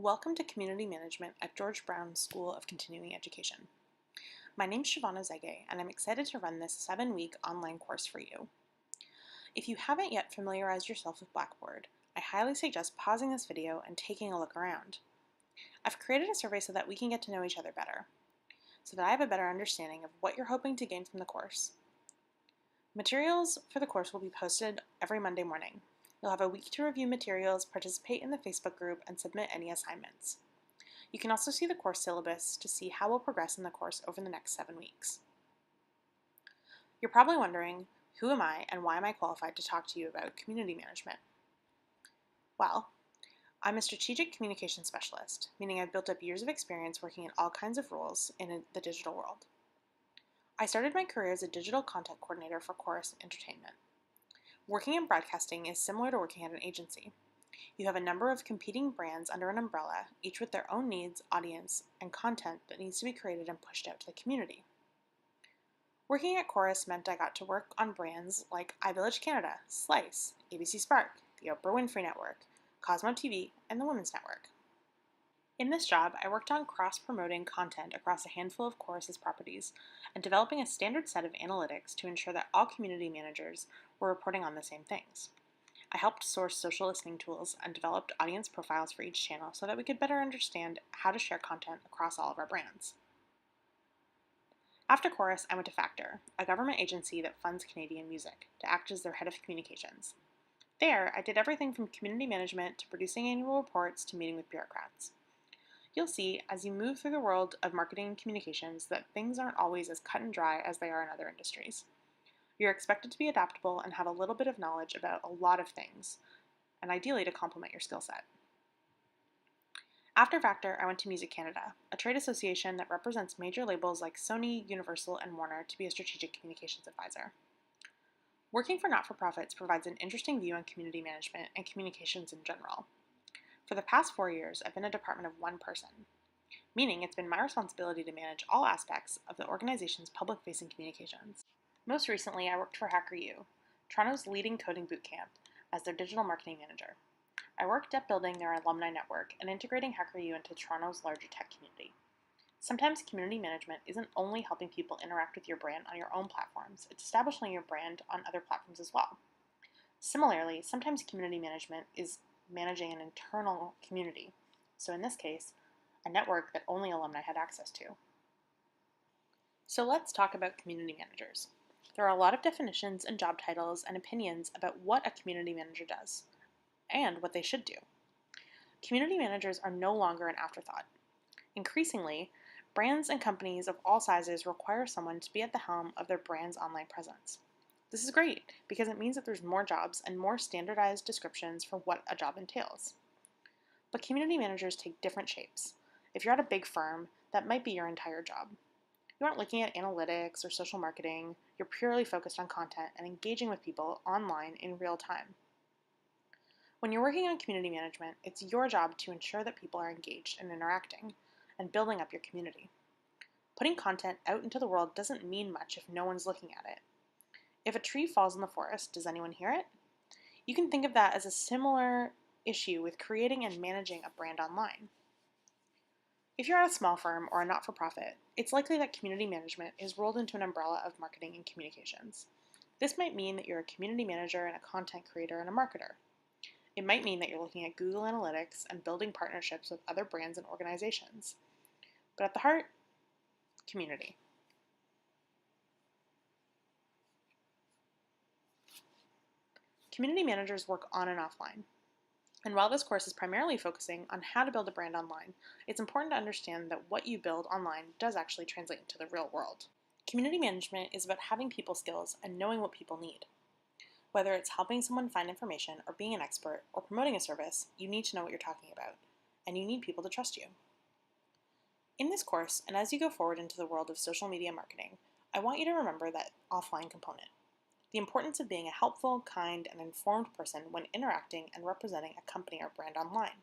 Welcome to Community Management at George Brown School of Continuing Education. My name is Shavana Zege, and I'm excited to run this 7-week online course for you. If you haven't yet familiarized yourself with Blackboard, I highly suggest pausing this video and taking a look around. I've created a survey so that we can get to know each other better, so that I have a better understanding of what you're hoping to gain from the course. Materials for the course will be posted every Monday morning. You'll have a week to review materials, participate in the Facebook group, and submit any assignments. You can also see the course syllabus to see how we'll progress in the course over the next 7 weeks. You're probably wondering, who am I and why am I qualified to talk to you about community management? Well, I'm a strategic communication specialist, meaning I've built up years of experience working in all kinds of roles in the digital world. I started my career as a digital content coordinator for Chorus Entertainment. Working in broadcasting is similar to working at an agency. You have a number of competing brands under an umbrella, each with their own needs, audience, and content that needs to be created and pushed out to the community. Working at Chorus meant I got to work on brands like iVillage Canada, Slice, ABC Spark, the Oprah Winfrey Network, Cosmo TV, and the Women's Network. In this job, I worked on cross-promoting content across a handful of Chorus's properties and developing a standard set of analytics to ensure that all community managers were reporting on the same things. I helped source social listening tools and developed audience profiles for each channel so that we could better understand how to share content across all of our brands. After Chorus, I went to Factor, a government agency that funds Canadian music, to act as their head of communications. There, I did everything from community management to producing annual reports to meeting with bureaucrats. You'll see, as you move through the world of marketing and communications, that things aren't always as cut and dry as they are in other industries. You're expected to be adaptable and have a little bit of knowledge about a lot of things, and ideally to complement your skill set. After Factor, I went to Music Canada, a trade association that represents major labels like Sony, Universal, and Warner, to be a strategic communications advisor. Working for not-for-profits provides an interesting view on community management and communications in general. For the past 4 years, I've been a department of one person, meaning it's been my responsibility to manage all aspects of the organization's public-facing communications. Most recently, I worked for HackerU, Toronto's leading coding bootcamp, as their digital marketing manager. I worked at building their alumni network and integrating HackerU into Toronto's larger tech community. Sometimes community management isn't only helping people interact with your brand on your own platforms, it's establishing your brand on other platforms as well. Similarly, sometimes community management is managing an internal community, so in this case, a network that only alumni had access to. So let's talk about community managers. There are a lot of definitions and job titles and opinions about what a community manager does, and what they should do. Community managers are no longer an afterthought. Increasingly, brands and companies of all sizes require someone to be at the helm of their brand's online presence. This is great because it means that there's more jobs and more standardized descriptions for what a job entails. But community managers take different shapes. If you're at a big firm, that might be your entire job. You aren't looking at analytics or social marketing, you're purely focused on content and engaging with people online in real time. When you're working on community management, it's your job to ensure that people are engaged and interacting, and building up your community. Putting content out into the world doesn't mean much if no one's looking at it. If a tree falls in the forest, does anyone hear it? You can think of that as a similar issue with creating and managing a brand online. If you're at a small firm or a not-for-profit, it's likely that community management is rolled into an umbrella of marketing and communications. This might mean that you're a community manager and a content creator and a marketer. It might mean that you're looking at Google Analytics and building partnerships with other brands and organizations. But at the heart, community. Community managers work on and offline. And while this course is primarily focusing on how to build a brand online, it's important to understand that what you build online does actually translate into the real world. Community management is about having people skills and knowing what people need. Whether it's helping someone find information or being an expert or promoting a service, you need to know what you're talking about, and you need people to trust you. In this course, and as you go forward into the world of social media marketing, I want you to remember that offline component. The importance of being a helpful, kind, and informed person when interacting and representing a company or brand online.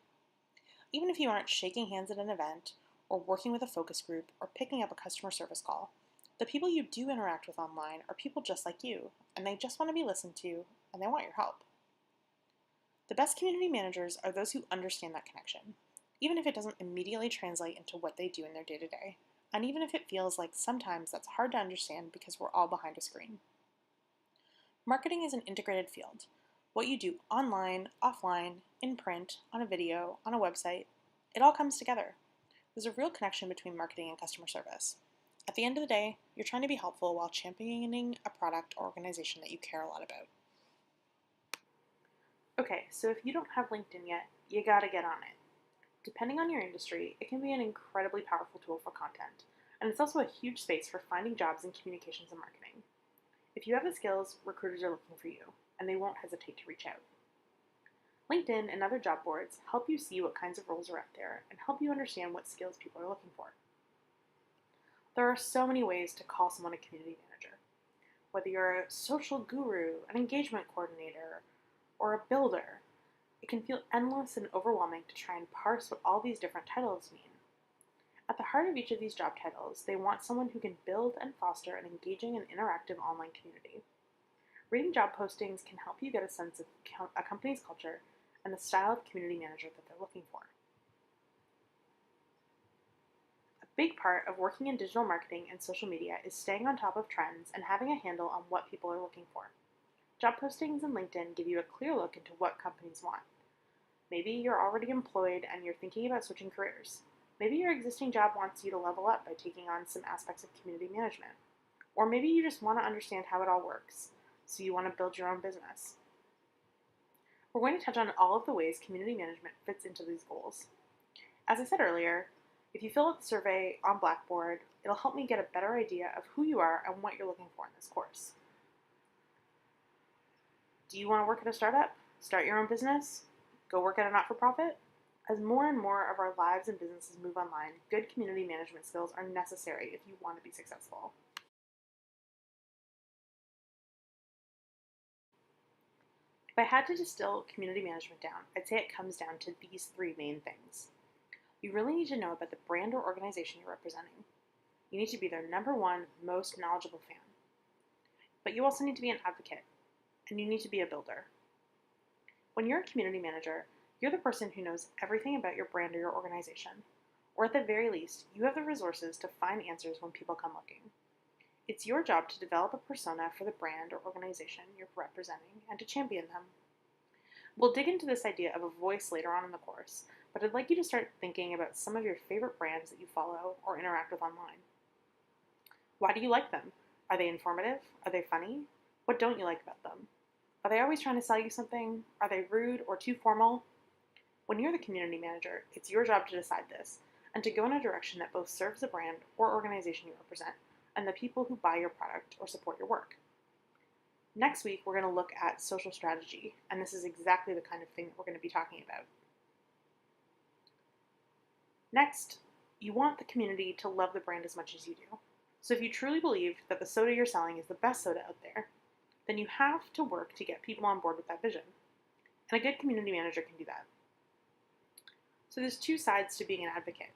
Even if you aren't shaking hands at an event, or working with a focus group, or picking up a customer service call, the people you do interact with online are people just like you, and they just want to be listened to, and they want your help. The best community managers are those who understand that connection. even if it doesn't immediately translate into what they do in their day-to-day, and even if it feels like sometimes that's hard to understand because we're all behind a screen. Marketing is an integrated field. What you do online, offline, in print, on a video, on a website, it all comes together. There's a real connection between marketing and customer service. At the end of the day, you're trying to be helpful while championing a product or organization that you care a lot about. Okay, so if you don't have LinkedIn yet, you gotta get on it. Depending on your industry, it can be an incredibly powerful tool for content, and it's also a huge space for finding jobs in communications and marketing. If you have the skills, recruiters are looking for you, and they won't hesitate to reach out. LinkedIn and other job boards help you see what kinds of roles are out there and help you understand what skills people are looking for. There are so many ways to call someone a community manager. Whether you're a social guru, an engagement coordinator, or a builder, it can feel endless and overwhelming to try and parse what all these different titles mean. At the heart of each of these job titles, they want someone who can build and foster an engaging and interactive online community. Reading job postings can help you get a sense of a company's culture and the style of community manager that they're looking for. A big part of working in digital marketing and social media is staying on top of trends and having a handle on what people are looking for. Job postings and LinkedIn give you a clear look into what companies want. Maybe you're already employed and you're thinking about switching careers. Maybe your existing job wants you to level up by taking on some aspects of community management. Or maybe you just want to understand how it all works, so you want to build your own business. We're going to touch on all of the ways community management fits into these goals. As I said earlier, if you fill out the survey on Blackboard, it'll help me get a better idea of who you are and what you're looking for in this course. Do you want to work at a startup? Start your own business? Go work at a not-for-profit? As more and more of our lives and businesses move online, good community management skills are necessary if you want to be successful. If I had to distill community management down, I'd say it comes down to these three main things. You really need to know about the brand or organization you're representing. You need to be their number one, most knowledgeable fan. But you also need to be an advocate, and you need to be a builder. When you're a community manager, you're the person who knows everything about your brand or your organization, or at the very least, you have the resources to find answers when people come looking. It's your job to develop a persona for the brand or organization you're representing and to champion them. We'll dig into this idea of a voice later on in the course, but I'd like you to start thinking about some of your favorite brands that you follow or interact with online. Why do you like them? Are they informative? Are they funny? What don't you like about them? Are they always trying to sell you something? Are they rude or too formal? When you're the community manager, it's your job to decide this and to go in a direction that both serves the brand or organization you represent and the people who buy your product or support your work. Next week, we're going to look at social strategy, and this is exactly the kind of thing that we're going to be talking about. Next, you want the community to love the brand as much as you do. So if you truly believe that the soda you're selling is the best soda out there, then you have to work to get people on board with that vision. And a good community manager can do that. So there's two sides to being an advocate.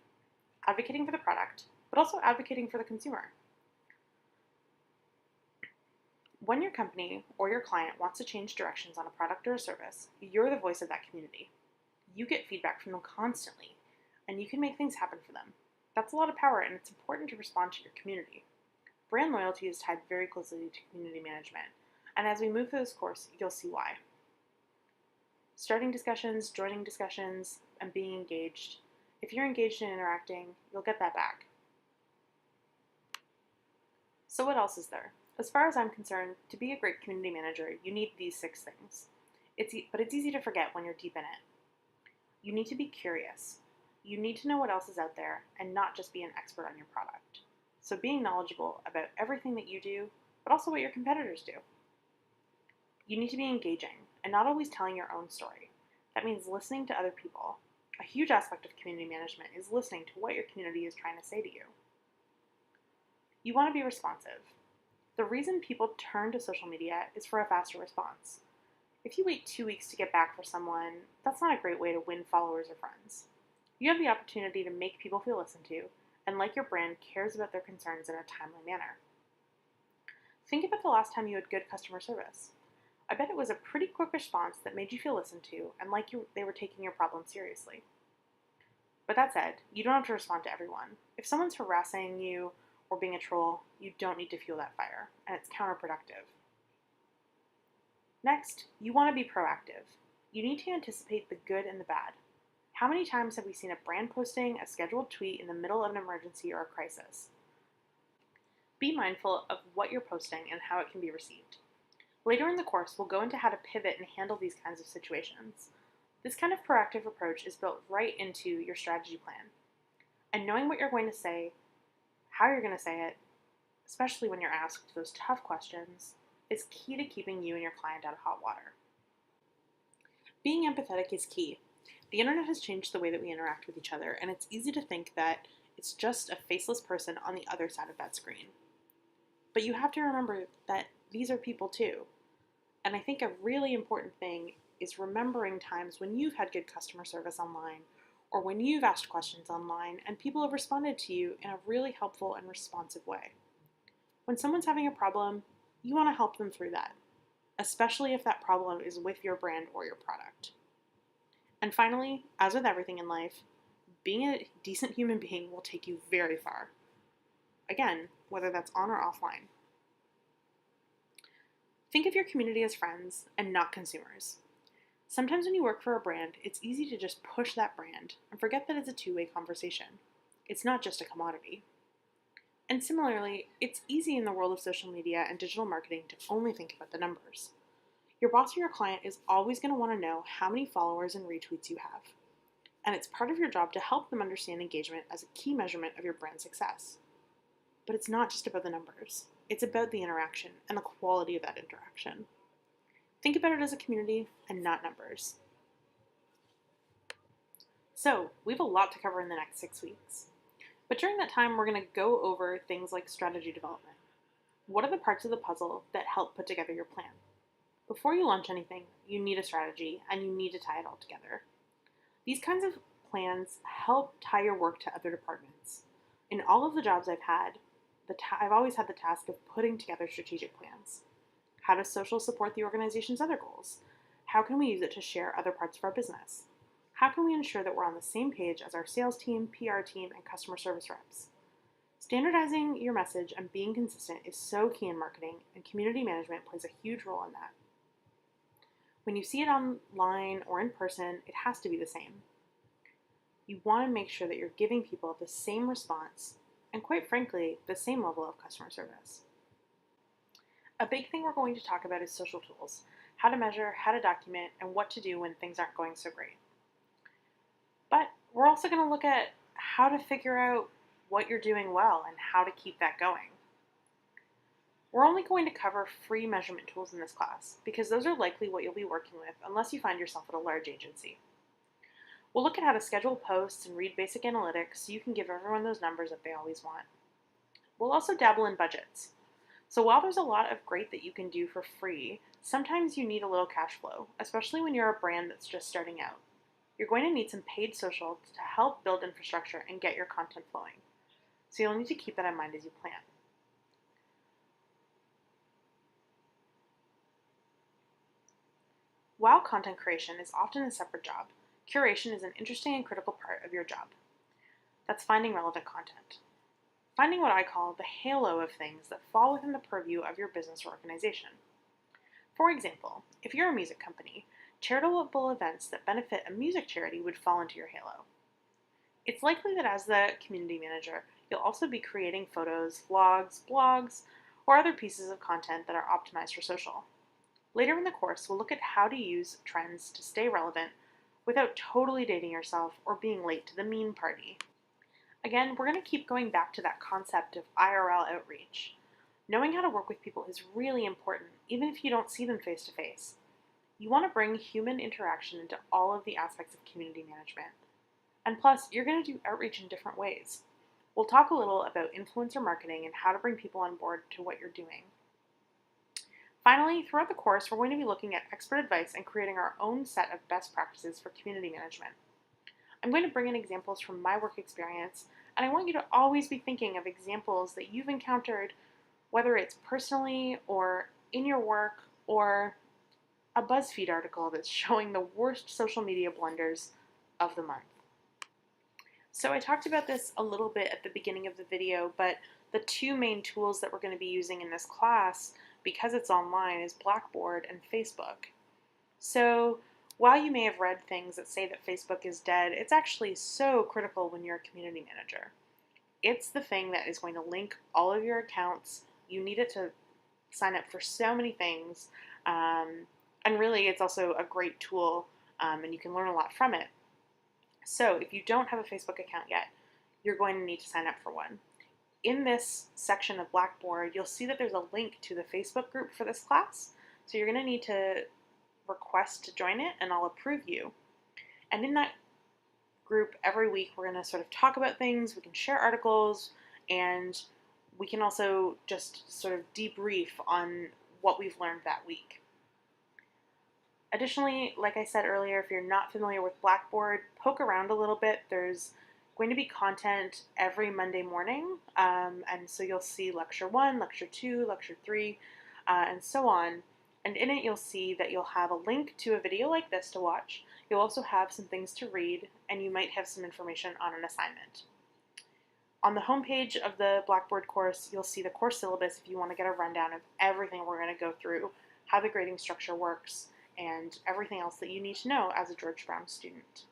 Advocating for the product, but also advocating for the consumer. When your company or your client wants to change directions on a product or a service, you're the voice of that community. You get feedback from them constantly, and you can make things happen for them. That's a lot of power, and it's important to respond to your community. Brand loyalty is tied very closely to community management, and as we move through this course, you'll see why. Starting discussions, joining discussions, and being engaged. If you're engaged in interacting, you'll get that back. So what else is there? As far as I'm concerned, to be a great community manager, you need these 6 things. But it's easy to forget when you're deep in it. You need to be curious. You need to know what else is out there and not just be an expert on your product. So being knowledgeable about everything that you do, but also what your competitors do. You need to be engaging and not always telling your own story. That means listening to other people. A huge aspect of community management is listening to what your community is trying to say to you. You want to be responsive. The reason people turn to social media is for a faster response. If you wait 2 weeks to get back for someone, that's not a great way to win followers or friends. You have the opportunity to make people feel listened to, and like your brand cares about their concerns in a timely manner. Think about the last time you had good customer service. I bet it was a pretty quick response that made you feel listened to and like they were taking your problem seriously. But that said, you don't have to respond to everyone. If someone's harassing you or being a troll, you don't need to fuel that fire, and it's counterproductive. Next, you want to be proactive. You need to anticipate the good and the bad. How many times have we seen a brand posting a scheduled tweet in the middle of an emergency or a crisis? Be mindful of what you're posting and how it can be received. Later in the course, we'll go into how to pivot and handle these kinds of situations. This kind of proactive approach is built right into your strategy plan. And knowing what you're going to say, how you're going to say it, especially when you're asked those tough questions, is key to keeping you and your client out of hot water. Being empathetic is key. The internet has changed the way that we interact with each other, and it's easy to think that it's just a faceless person on the other side of that screen. But you have to remember that these are people too. And I think a really important thing is remembering times when you've had good customer service online, or when you've asked questions online and people have responded to you in a really helpful and responsive way. When someone's having a problem, you want to help them through that, especially if that problem is with your brand or your product. And finally, as with everything in life, being a decent human being will take you very far. Again, whether that's on or offline. Think of your community as friends and not consumers. Sometimes when you work for a brand, it's easy to just push that brand and forget that it's a two-way conversation. It's not just a commodity. And similarly, it's easy in the world of social media and digital marketing to only think about the numbers. Your boss or your client is always going to want to know how many followers and retweets you have. And it's part of your job to help them understand engagement as a key measurement of your brand success. But it's not just about the numbers. It's about the interaction and the quality of that interaction. Think about it as a community and not numbers. So, we have a lot to cover in the next 6 weeks. But during that time, we're going to go over things like strategy development. What are the parts of the puzzle that help put together your plan? Before you launch anything, you need a strategy and you need to tie it all together. These kinds of plans help tie your work to other departments. In all of the jobs I've had, I've always had the task of putting together strategic plans. How does social support the organization's other goals? How can we use it to share other parts of our business? How can we ensure that we're on the same page as our sales team, PR team, and customer service reps? Standardizing your message and being consistent is so key in marketing, and community management plays a huge role in that. When you see it online or in person, it has to be the same. You want to make sure that you're giving people the same response and, quite frankly, the same level of customer service. A big thing we're going to talk about is social tools, how to measure, how to document, and what to do when things aren't going so great. But we're also going to look at how to figure out what you're doing well and how to keep that going. We're only going to cover free measurement tools in this class because those are likely what you'll be working with unless you find yourself at a large agency. We'll look at how to schedule posts and read basic analytics so you can give everyone those numbers that they always want. We'll also dabble in budgets. So while there's a lot of great that you can do for free, sometimes you need a little cash flow, especially when you're a brand that's just starting out. You're going to need some paid social to help build infrastructure and get your content flowing. So you'll need to keep that in mind as you plan. While content creation is often a separate job, curation is an interesting and critical part of your job. That's finding relevant content. Finding what I call the halo of things that fall within the purview of your business or organization. For example, if you're a music company, charitable events that benefit a music charity would fall into your halo. It's likely that as the community manager, you'll also be creating photos, vlogs, blogs, or other pieces of content that are optimized for social. Later in the course, we'll look at how to use trends to stay relevant without totally dating yourself or being late to the meme party. Again, we're going to keep going back to that concept of IRL outreach. Knowing how to work with people is really important, even if you don't see them face to face. You want to bring human interaction into all of the aspects of community management. And plus, you're going to do outreach in different ways. We'll talk a little about influencer marketing and how to bring people on board to what you're doing. Finally, throughout the course, we're going to be looking at expert advice and creating our own set of best practices for community management. I'm going to bring in examples from my work experience, and I want you to always be thinking of examples that you've encountered, whether it's personally or in your work or a BuzzFeed article that's showing the worst social media blunders of the month. So I talked about this a little bit at the beginning of the video, but the two main tools that we're going to be using in this class, because it's online, is Blackboard and Facebook. So while you may have read things that say that Facebook is dead, it's actually so critical when you're a community manager. It's the thing that is going to link all of your accounts. You need it to sign up for so many things. And really, it's also a great tool, and you can learn a lot from it. So if you don't have a Facebook account yet, you're going to need to sign up for one. In this section of Blackboard, you'll see that there's a link to the Facebook group for this class. So you're going to need to request to join it, and I'll approve you. And in that group, every week, we're going to sort of talk about things, we can share articles, and we can also just sort of debrief on what we've learned that week. Additionally, like I said earlier, if you're not familiar with Blackboard, poke around a little bit. There's going to be content every Monday morning, and so you'll see Lecture 1, Lecture 2, Lecture 3, and so on. And in it, you'll see that you'll have a link to a video like this to watch. You'll also have some things to read, and you might have some information on an assignment. On the homepage of the Blackboard course, you'll see the course syllabus if you want to get a rundown of everything we're going to go through, how the grading structure works, and everything else that you need to know as a George Brown student.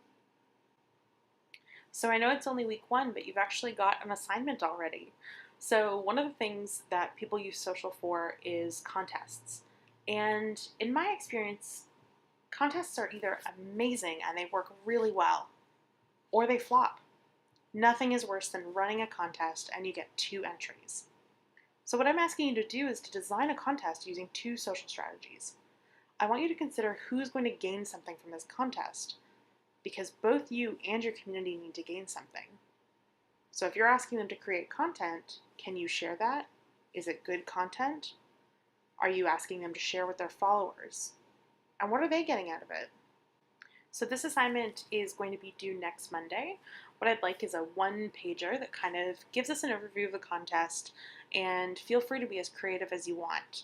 So I know it's only week 1, but you've actually got an assignment already. So one of the things that people use social for is contests. And in my experience, contests are either amazing and they work really well, or they flop. Nothing is worse than running a contest and you get 2 entries. So what I'm asking you to do is to design a contest using 2 social strategies. I want you to consider who's going to gain something from this contest, because both you and your community need to gain something. So if you're asking them to create content, can you share that? Is it good content? Are you asking them to share with their followers? And what are they getting out of it? So this assignment is going to be due next Monday. What I'd like is a 1-pager that kind of gives us an overview of the contest, and feel free to be as creative as you want.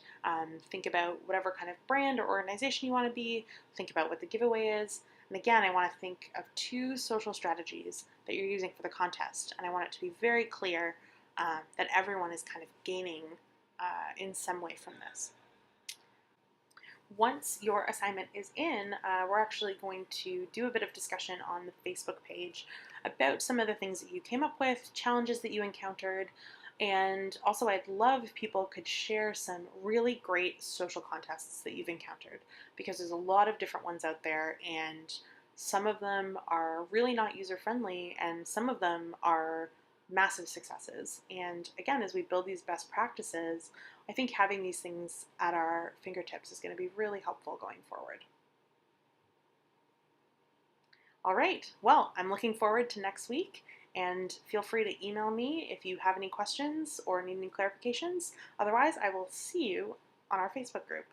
Think about whatever kind of brand or organization you want to be, think about what the giveaway is, and again, I want to think of 2 social strategies that you're using for the contest, and I want it to be very clear that everyone is kind of gaining in some way from this. Once your assignment is in, we're actually going to do a bit of discussion on the Facebook page about some of the things that you came up with, challenges that you encountered, and also I'd love if people could share some really great social contests that you've encountered, because there's a lot of different ones out there, and some of them are really not user-friendly, and some of them are massive successes. And again, as we build these best practices, I think having these things at our fingertips is going to be really helpful going forward. All right, well, I'm looking forward to next week, and feel free to email me if you have any questions or need any clarifications. Otherwise, I will see you on our Facebook group.